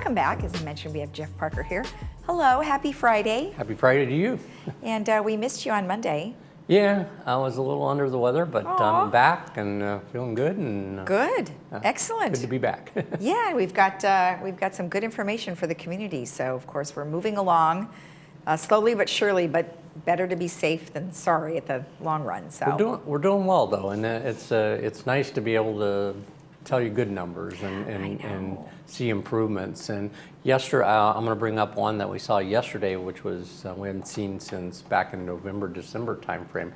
welcome back. As I mentioned, we have Jeff Parker here. Hello, happy Friday. Happy Friday to you. And we missed you on Monday. Yeah, I was a little under the weather, but I'm back and feeling good. And good, excellent. Good to be back. Yeah, we've got some good information for the community. So of course we're moving along slowly but surely, but better to be safe than sorry at the long run. So we're doing well though, and it's nice to be able to tell you good numbers and see improvements. And yesterday, I'm going to bring up one that we saw yesterday, which was we haven't seen since back in November, December timeframe.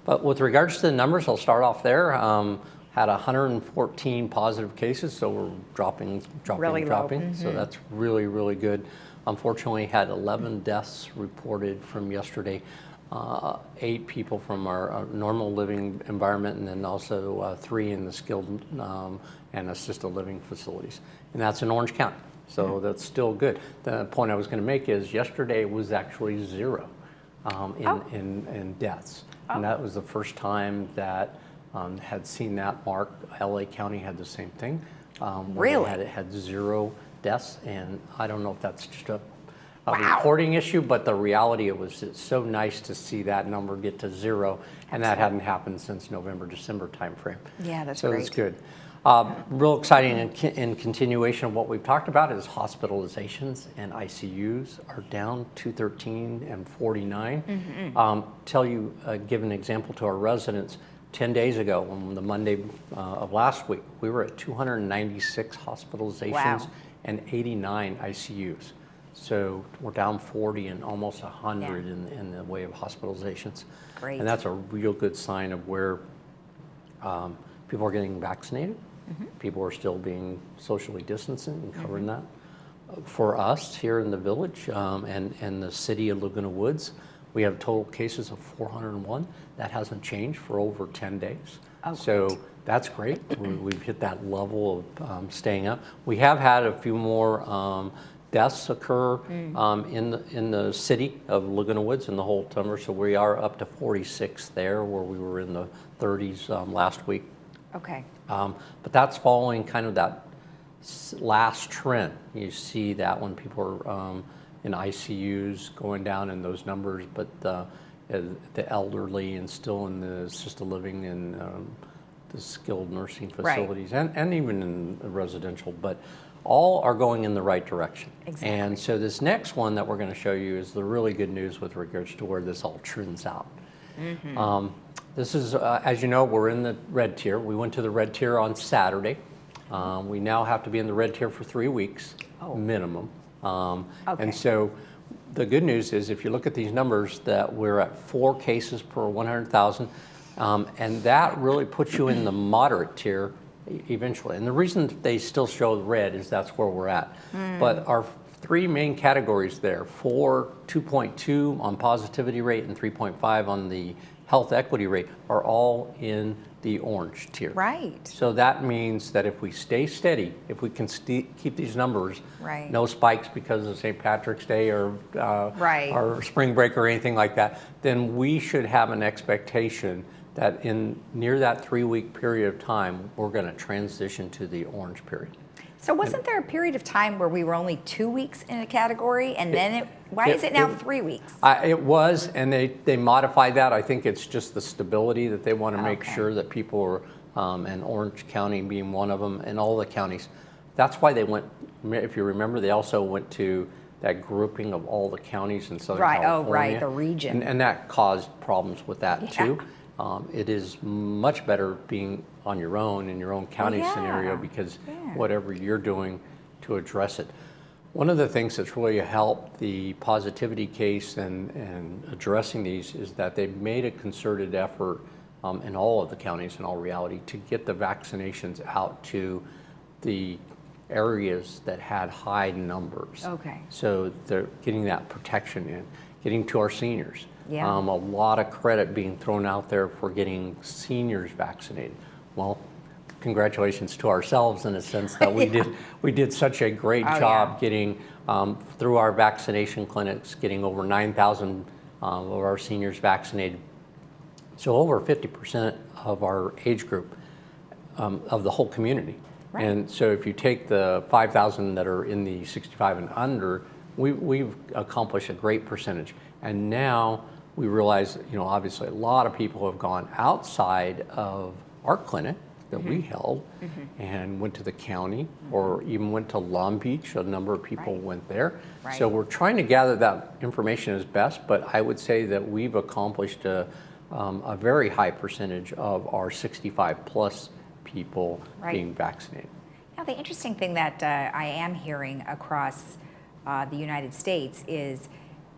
But with regards to the numbers, I'll start off there. Had 114 positive cases, so we're dropping. Really low. Mm-hmm. So that's really, really good. Unfortunately, had 11 deaths reported from yesterday. 8 people from our normal living environment, and then also 3 in the skilled and assisted living facilities. And that's in Orange County, so that's still good. The point I was going to make is yesterday was actually 0 in deaths. And that was the first time that had seen that mark. LA County had the same thing. Really? It had 0 deaths, and I don't know if that's just a reporting issue, but the reality, it's so nice to see that number get to 0, and that hadn't happened since November, December timeframe. Yeah, that's so great. That's good. Real exciting in continuation of what we've talked about is hospitalizations and ICUs are down 213 and 49. Mm-hmm. Give an example to our residents. 10 days ago, on the Monday of last week, we were at 296 hospitalizations and 89 ICUs. So we're down 40 and almost 100 in the way of hospitalizations. Great. And that's a real good sign of where people are getting vaccinated. Mm-hmm. People are still being socially distancing and covering that. For us here in the village and the city of Laguna Woods, we have total cases of 401. That hasn't changed for over 10 days. Oh, so great. That's great. We've hit that level of staying up. We have had a few more deaths occur in the city of Laguna Woods in the whole summer. So we are up to 46 there, where we were in the 30s last week. Okay. But that's following kind of that last trend. You see that when people are in ICUs going down in those numbers, but the elderly and still in the assisted living and the skilled nursing facilities, and even in residential, but all are going in the right direction. Exactly. And so this next one that we're going to show you is the really good news with regards to where this all trends out. Mm-hmm. This is, as you know, we're in the red tier. We went to the red tier on Saturday. We now have to be in the red tier for 3 weeks minimum. And so the good news is, if you look at these numbers, that we're at 4 cases per 100,000, and that really puts you in the moderate tier eventually. And the reason they still show red is that's where we're at. But our 3 main categories there, 2.2 on positivity rate and 3.5 on the health equity rate, are all in the orange tier. Right. So that means that if we stay steady, if we can keep these numbers, no spikes because of St. Patrick's Day or spring break or anything like that, then we should have an expectation that in near that 3-week period of time, we're going to transition to the orange period. So wasn't there a period of time where we were only 2 weeks in a category, and then why is it now 3 weeks? It was, and they modified that. I think it's just the stability that they want to make sure that people are, and Orange County being one of them, and all the counties. That's why they went, if you remember, they also went to that grouping of all the counties in Southern California. The region. And that caused problems with that too. It is much better being on your own in your own county scenario, because whatever you're doing to address it. One of the things that's really helped the positivity case and addressing these is that they've made a concerted effort in all of the counties, in all reality, to get the vaccinations out to the areas that had high numbers. Okay. So they're getting that protection in, getting to our seniors. A lot of credit being thrown out there for getting seniors vaccinated. Well, congratulations to ourselves in a sense that we did such a great job getting through our vaccination clinics, getting over 9,000 of our seniors vaccinated. So over 50% of our age group of the whole community Right. And so if you take the 5,000 that are in the 65 and under, we've accomplished a great percentage. And now we realize, obviously a lot of people have gone outside of our clinic that we held and went to the county or even went to Long Beach. A number of people went there. Right. So we're trying to gather that information as best, but I would say that we've accomplished a very high percentage of our 65 plus people being vaccinated. Now, the interesting thing that I am hearing across the United States is,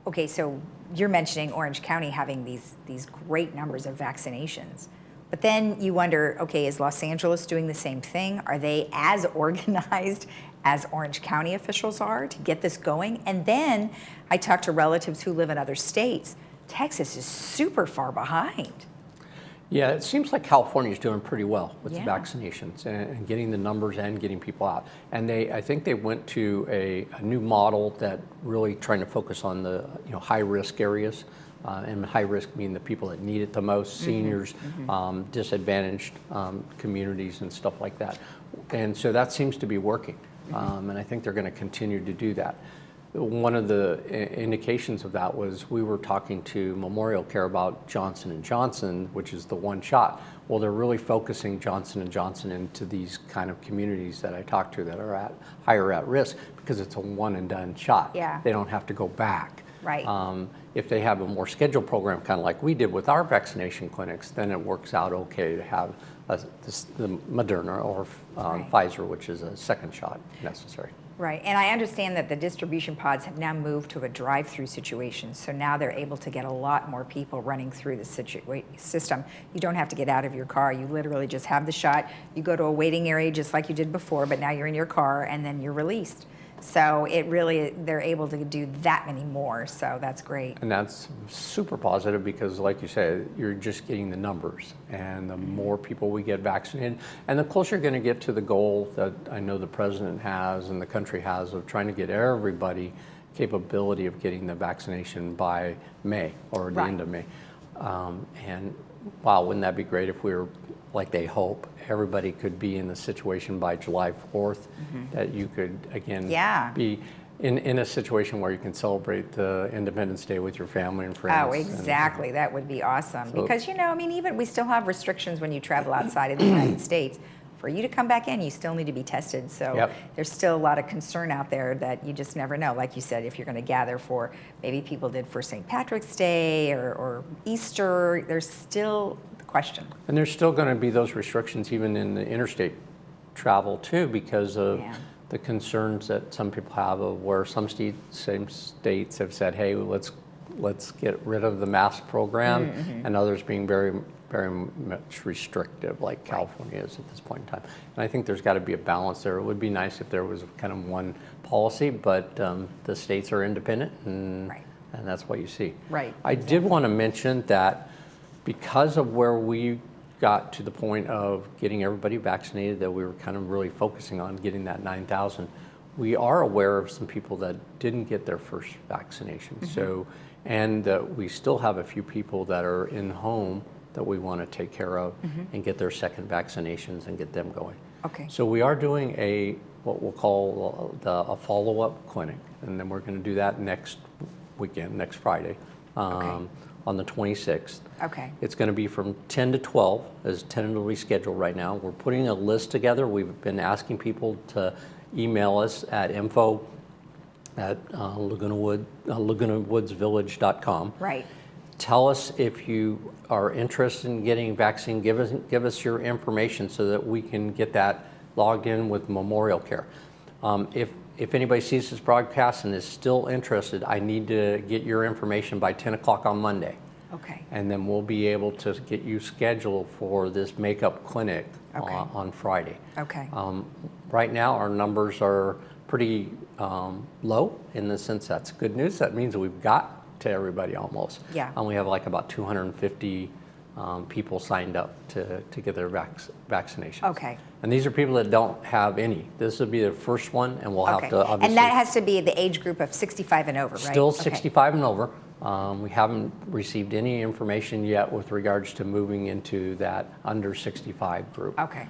okay, so you're mentioning Orange County having these great numbers of vaccinations. But then you wonder, okay, is Los Angeles doing the same thing? Are they as organized as Orange County officials are to get this going? And then I talk to relatives who live in other states. Texas is super far behind. Yeah, it seems like California is doing pretty well with the vaccinations and getting the numbers and getting people out. And I think they went to a new model that really trying to focus on the high risk areas. And high risk mean the people that need it the most, seniors, disadvantaged communities and stuff like that. And so that seems to be working. And I think they're going to continue to do that. One of the indications of that was we were talking to Memorial Care about Johnson & Johnson, which is the one shot. Well, they're really focusing Johnson & Johnson into these kind of communities that I talked to that are higher at risk because it's a one and done shot. Yeah. They don't have to go back. Right. If they have a more scheduled program, kind of like we did with our vaccination clinics, then it works out okay to have the Moderna or Pfizer, which is a second shot necessary. Right, and I understand that the distribution pods have now moved to a drive-through situation, so now they're able to get a lot more people running through the system. You don't have to get out of your car. You literally just have the shot. You go to a waiting area just like you did before, but now you're in your car and then you're released. So they're able to do that many more, so that's great. And that's super positive because, like you said, you're just getting the numbers. And the more people we get vaccinated, and the closer you're going to get to the goal that I know the president has and the country has of trying to get everybody capability of getting the vaccination by May or the end of May. And wow, wouldn't that be great if we were, like they hope, everybody could be in the situation by July 4th, that you could, again, be in a situation where you can celebrate the Independence Day with your family and friends. Oh, exactly. That would be awesome. So, because, even we still have restrictions when you travel outside of the United States. For you to come back in, you still need to be tested. So there's still a lot of concern out there that you just never know. Like you said, if you're going to gather for, maybe people did for St. Patrick's Day or Easter, there's still the question. And there's still going to be those restrictions even in the interstate travel too, because of the concerns that some people have of where some states have said, hey, let's get rid of the mask program, and others being very much restrictive, like California is at this point in time. And I think there's got to be a balance there. It would be nice if there was kind of one policy, but the states are independent, and that's what you see. Right. I did want to mention that because of where we got to the point of getting everybody vaccinated, that we were kind of really focusing on getting that 9,000, we are aware of some people that didn't get their first vaccination. So, and we still have a few people that are in home that we want to take care of and get their second vaccinations and get them going. Okay. So we are doing what we'll call a follow-up clinic, and then we're going to do that next weekend, next Friday, on the 26th. Okay. It's going to be from 10 to 12, as tentatively scheduled right now. We're putting a list together. We've been asking people to email us at info@LagunaWoodsVillage.com. Right. Tell us if you are interested in getting vaccine. Give us your information so that we can get that logged in with Memorial Care. If anybody sees this broadcast and is still interested, I need to get your information by 10 o'clock on Monday. Okay. And then we'll be able to get you scheduled for this makeup clinic on Friday. Okay. Right now, our numbers are pretty low in the sense that's good news. That means we've got to everybody almost. Yeah. And we have like about 250 people signed up to get their vaccinations. Okay. And these are people that don't have any. This will be the first one, and we'll have to obviously. And that has to be the age group of 65 and over, right? Still 65 and over. We haven't received any information yet with regards to moving into that under 65 group. Okay.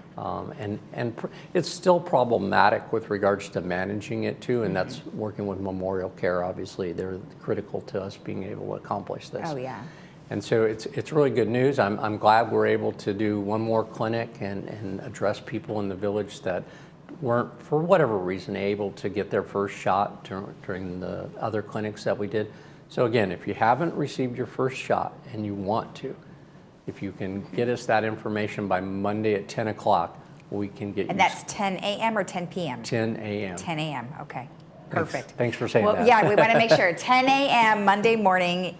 It's still problematic with regards to managing it too, and that's working with Memorial Care. Obviously, they're critical to us being able to accomplish this. Oh, yeah. And so it's really good news. I'm glad we're able to do one more clinic and address people in the village that weren't, for whatever reason, able to get their first shot during the other clinics that we did. So again, if you haven't received your first shot and you want to, if you can get us that information by Monday at 10 o'clock, we can get you. And that's 10 a.m. or 10 p.m.? 10 a.m. 10 a.m., okay. Perfect. Thanks for saying well, that. Yeah, we want to make sure. 10 a.m. Monday morning,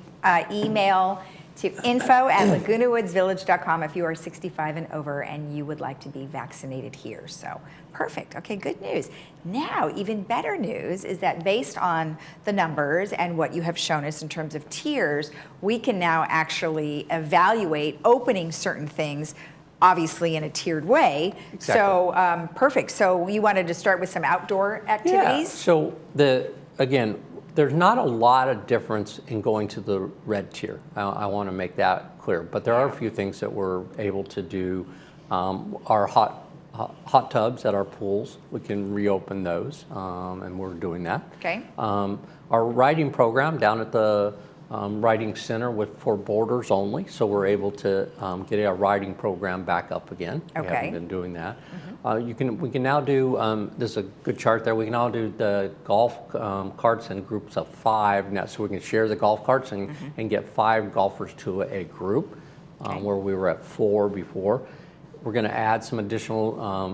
email to info@lagunawoodsvillage.com if you are 65 and over and you would like to be vaccinated here. So perfect. Okay, good news. Now, even better news is that based on the numbers and what you have shown us in terms of tiers, we can now actually evaluate opening certain things, obviously in a tiered way. Exactly. So perfect. So you wanted to start with some outdoor activities? Yeah. So again, there's not a lot of difference in going to the red tier. I want to make that clear. But there are a few things that we're able to do. Our hot tubs at our pools, we can reopen those, and we're doing that. Okay. Our riding program down at the riding center for boarders only, so we're able to get our riding program back up again. Okay. We haven't been doing that. We can now do, there's a good chart there, we can now do the golf carts in groups of 5 now, so we can share the golf carts and get 5 golfers to a group, where we were at 4 before. We're going to add some additional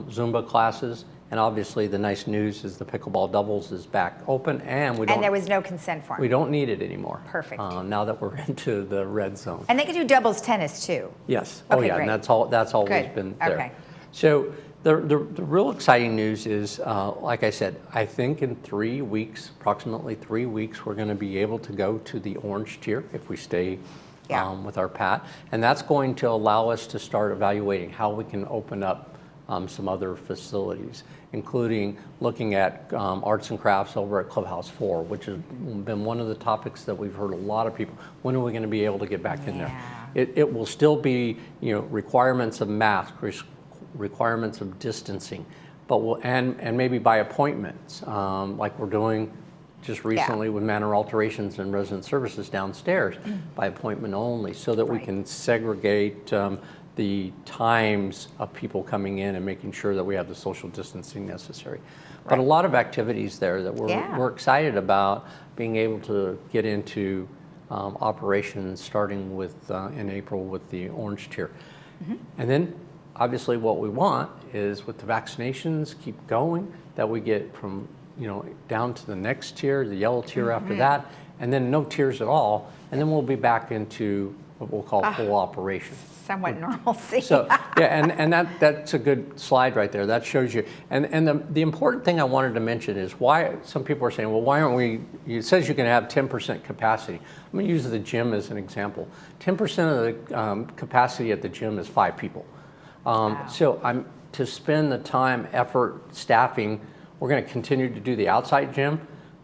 Zumba classes, and obviously the nice news is the pickleball doubles is back open, and there was no consent form. we don't need it anymore. Perfect. Now that we're into the red zone. And they can do doubles tennis too. Yes. Okay, Oh yeah, great. and that's always Good. been there. Okay. So the real exciting news is, like I said, I think in 3 weeks, approximately 3 weeks, we're going to be able to go to the orange tier if we stay with our PAT, and that's going to allow us to start evaluating how we can open up some other facilities, including looking at arts and crafts over at Clubhouse 4, which has been one of the topics that we've heard a lot of people. When are we going to be able to get back in there? It will still be, requirements of masks, requirements of distancing, but and maybe by appointments, like we're doing just recently with manor alterations and resident services downstairs, by appointment only, so that we can segregate the times of people coming in and making sure that we have the social distancing necessary. But a lot of activities there that we're excited about being able to get into operations starting with in April with the orange tier. And then obviously what we want is with the vaccinations keep going, that we get from down to the next tier, the yellow tier after that, and then no tiers at all, and then we'll be back into what we'll call full operation. Somewhat normalcy. So and that's a good slide right there. That shows you. And the important thing I wanted to mention is why some people are saying, well, why aren't we? It says you can have 10% capacity. I'm going to use the gym as an example. 10% of the capacity at the gym is 5 people. So to spend the time, effort, staffing. We're going to continue to do the outside gym,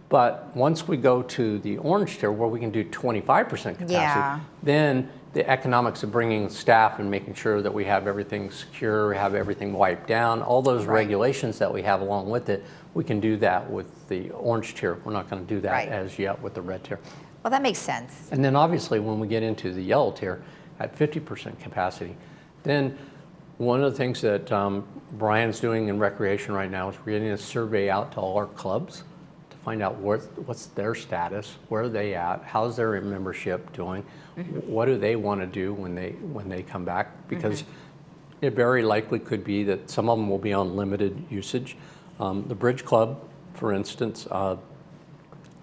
but once we go to the orange tier where we can do 25% capacity, then the economics of bringing staff and making sure that we have everything secure, have everything wiped down, all those regulations that we have along with it, we can do that with the orange tier. We're not going to do that as yet with the red tier. Well, that makes sense. And then obviously when we get into the yellow tier at 50% capacity, then one of the things that Brian's doing in recreation right now is we're getting a survey out to all our clubs to find out what's their status, where are they at, how's their membership doing, what do they want to do when they come back, because it very likely could be that some of them will be on limited usage. The Bridge Club, for instance,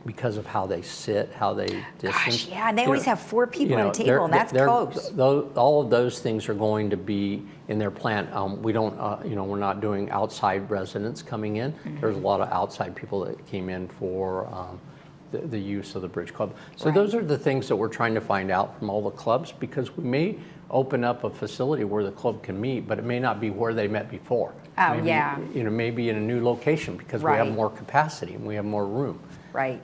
because of how they sit, how they distance. Gosh, and they always have 4 people at a table, and that's close. All of those things are going to be in their plan. We don't, we're not doing outside residents coming in. There's a lot of outside people that came in for the use of the Bridge Club. So those are the things that we're trying to find out from all the clubs, because we may open up a facility where the club can meet, but it may not be where they met before. Oh, maybe, yeah. maybe in a new location because we have Right. more capacity and we have more room. Right.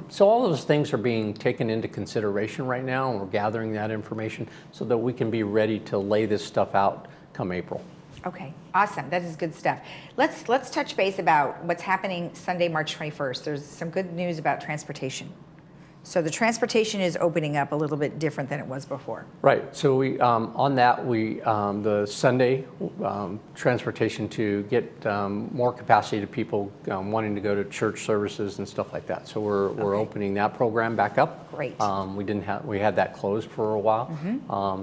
So all those things are being taken into consideration right now, and we're gathering that information so that we can be ready to lay this stuff out come April. Okay, awesome. That is good stuff. Let's touch base about what's happening Sunday, March 21st. There's some good news about transportation. So the transportation is opening up a little bit different than it was before. Right. So we on that the Sunday transportation to get more capacity to people wanting to go to church services and stuff like that. So we're opening that program back up. Great. We had that closed for a while,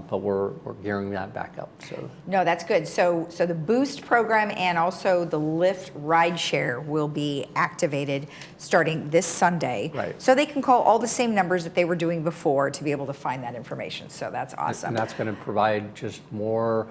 but we're gearing that back up. So No, that's good. So the Boost program and also the Lyft rideshare will be activated starting this Sunday. Right. So they can call all the same numbers that they were doing before to be able to find that information. So that's awesome. and that's going to provide just more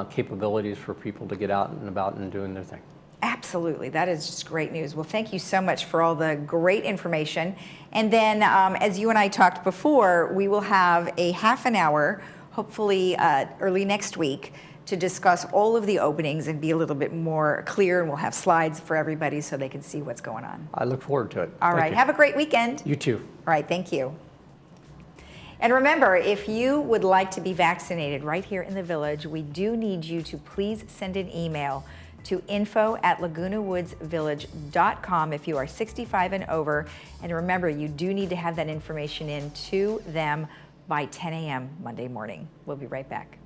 capabilities for people to get out and about and doing their thing. Absolutely. That is just great news. Well, thank you so much for all the great information. And then, as you and I talked before, we will have a half an hour, hopefully early next week, to discuss all of the openings and be a little bit more clear. And we'll have slides for everybody so they can see what's going on. I look forward to it. All Thank right. you. Have a great weekend. You too. All right. Thank you. And remember, if you would like to be vaccinated right here in the village, we do need you to please send an email to info@lagunawoodsvillage.com if you are 65 and over. And remember, you do need to have that information in to them by 10 a.m. Monday morning. We'll be right back.